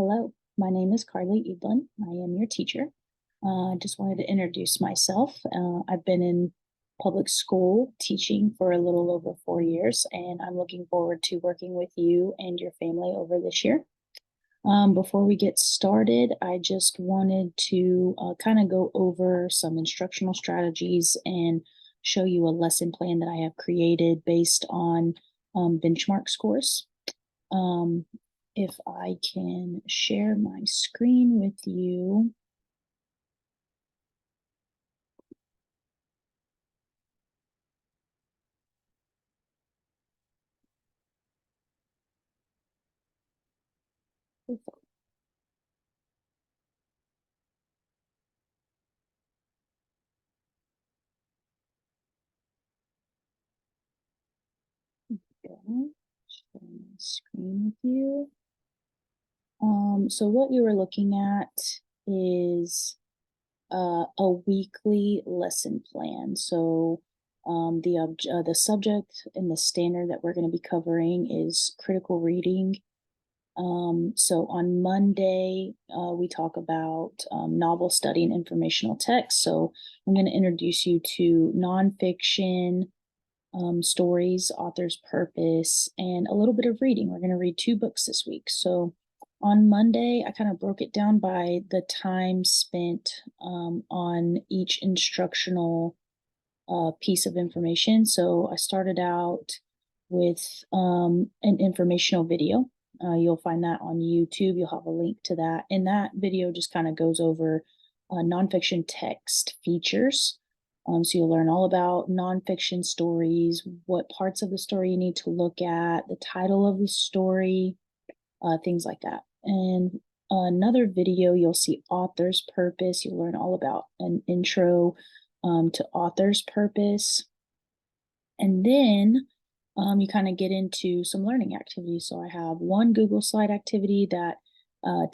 Hello, my name is Carly Edelen. I am your teacher. I just wanted to introduce myself. I've been in public school teaching for a little over 4 years, and I'm looking forward to working with you and your family over this year. Before we get started, I just wanted to kind of go over some instructional strategies and show you a lesson plan that I have created based on benchmark scores. Um, if I can share my screen with you. Share my screen with you. So what you were looking at is a weekly lesson plan. So the subject and the standard that we're going to be covering is critical reading. So on Monday, we talk about novel study and informational text. So I'm going to introduce you to nonfiction, stories, author's purpose, and a little bit of reading. We're going to read 2 books this week. So on Monday, I kind of broke it down by the time spent on each instructional piece of information. So I started out with an informational video. You'll find that on YouTube. You'll have a link to that. And that video just kind of goes over nonfiction text features. So you'll learn all about nonfiction stories, what parts of the story you need to look at, the title of the story, things like that. And another video, you'll see author's purpose. You'll learn all about an intro to author's purpose. And then you kind of get into some learning activities. So I have one Google slide activity that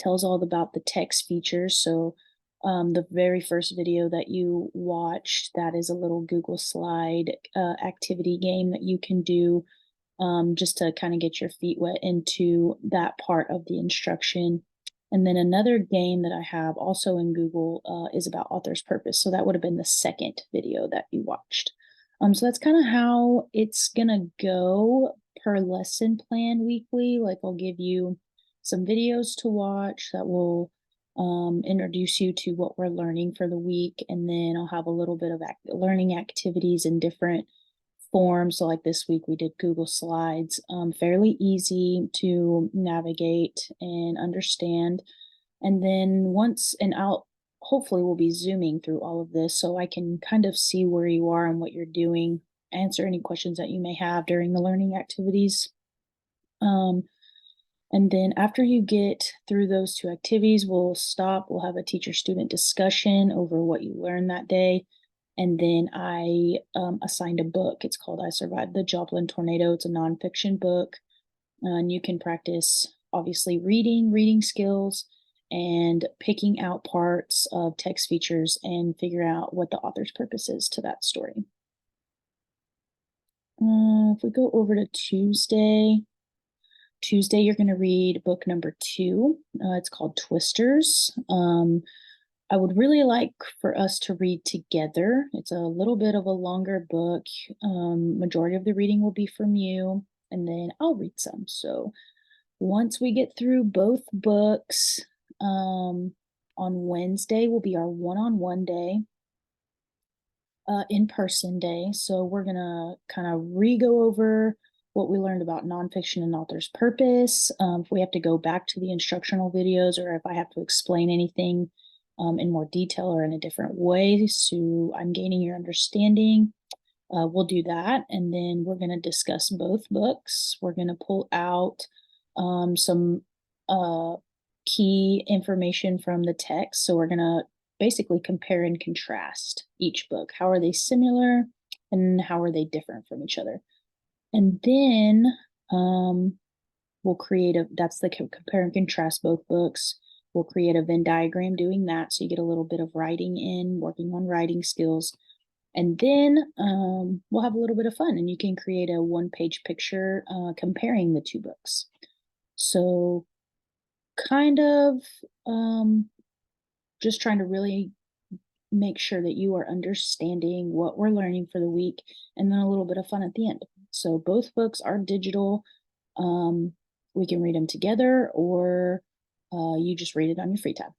tells all about the text features. So the very first video that you watched, that is a little Google slide activity game that you can do just to kind of get your feet wet into that part of the instruction. And then another game that I have also in Google is about author's purpose. So that would have been the second video that you watched. So that's kind of how it's gonna go per lesson plan weekly. Like I'll give you some videos to watch that will introduce you to what we're learning for the week. And then I'll have a little bit of learning activities in different forms. So like this week we did Google Slides, fairly easy to navigate and understand. And then I'll hopefully we'll be zooming through all of this so I can kind of see where you are and what you're doing, answer any questions that you may have during the learning activities. And then after you get through those 2 activities, we'll stop. We'll have a teacher-student discussion over what you learned that day. And then I assigned a book. It's called I Survived the Joplin Tornado. It's a nonfiction book. And you can practice, obviously, reading skills, and picking out parts of text features and figure out what the author's purpose is to that story. If we go over to Tuesday, you're going to read book number 2. It's called Twisters. I would really like for us to read together. It's a little bit of a longer book. Majority of the reading will be from you, and then I'll read some. So once we get through both books, on Wednesday will be our one-on-one day, in-person day. So we're gonna kind of re-go over what we learned about nonfiction and author's purpose. If we have to go back to the instructional videos, or if I have to explain anything in more detail or in a different way, so I'm gaining your understanding, we'll do that. And then we're going to discuss both books. We're going to pull out some key information from the text. So we're going to basically compare and contrast each book. How are they similar and how are they different from each other? And then we'll create that's the compare and contrast both books. We'll create a Venn diagram doing that. So you get a little bit of writing in, working on writing skills. And then we'll have a little bit of fun, and you can create a 1-page picture comparing the 2 books. So kind of um, just trying to really make sure that you are understanding what we're learning for the week and then a little bit of fun at the end. So both books are digital. Um, we can read them together or you just read it on your free time.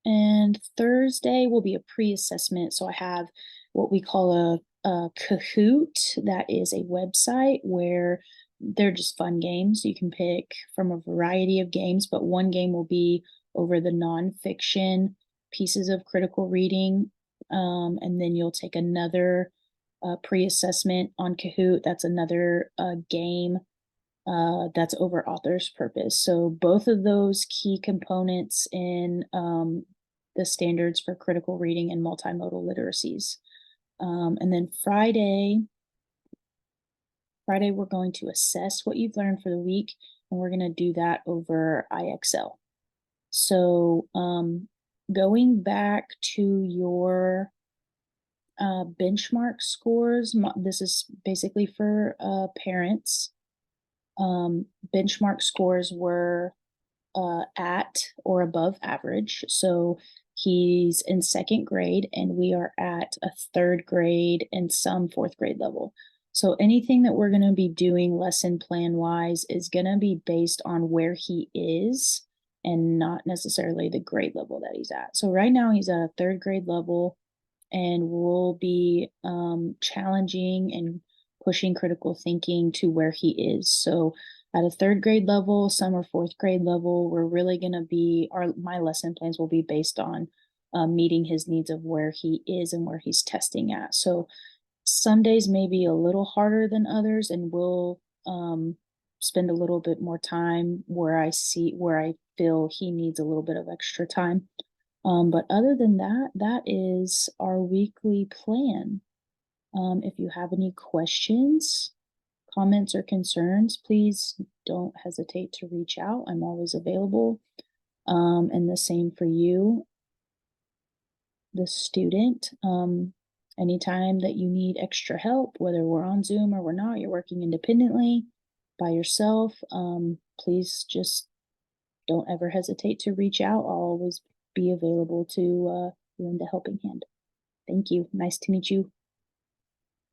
And Thursday will be a pre-assessment. So I have what we call a Kahoot. That is a website where they're just fun games. You can pick from a variety of games, but one game will be over the nonfiction pieces of critical reading. And then you'll take another pre-assessment on Kahoot. That's another game that's over author's purpose. So both of those key components in the standards for critical reading and multimodal literacies. And then Friday, we're going to assess what you've learned for the week, and we're going to do that over IXL. So going back to your benchmark scores, this is basically for parents. Benchmark scores were at or above average. So he's in second grade, and we are at a third grade and some fourth grade level. So anything that we're going to be doing lesson plan wise is going to be based on where he is and not necessarily the grade level that he's at. So right now he's at a third grade level, and we'll be challenging and pushing critical thinking to where he is. So at a third grade level, some are fourth grade level, we're really going to be my lesson plans will be based on meeting his needs of where he is and where he's testing at. So some days may be a little harder than others, and we'll spend a little bit more time where I feel he needs a little bit of extra time. But other than that, that is our weekly plan. If you have any questions, comments, or concerns, please don't hesitate to reach out. I'm always available. And the same for you, the student. Anytime that you need extra help, whether we're on Zoom or we're not, you're working independently by yourself, please just don't ever hesitate to reach out. I'll always be available to lend a helping hand. Thank you. Nice to meet you.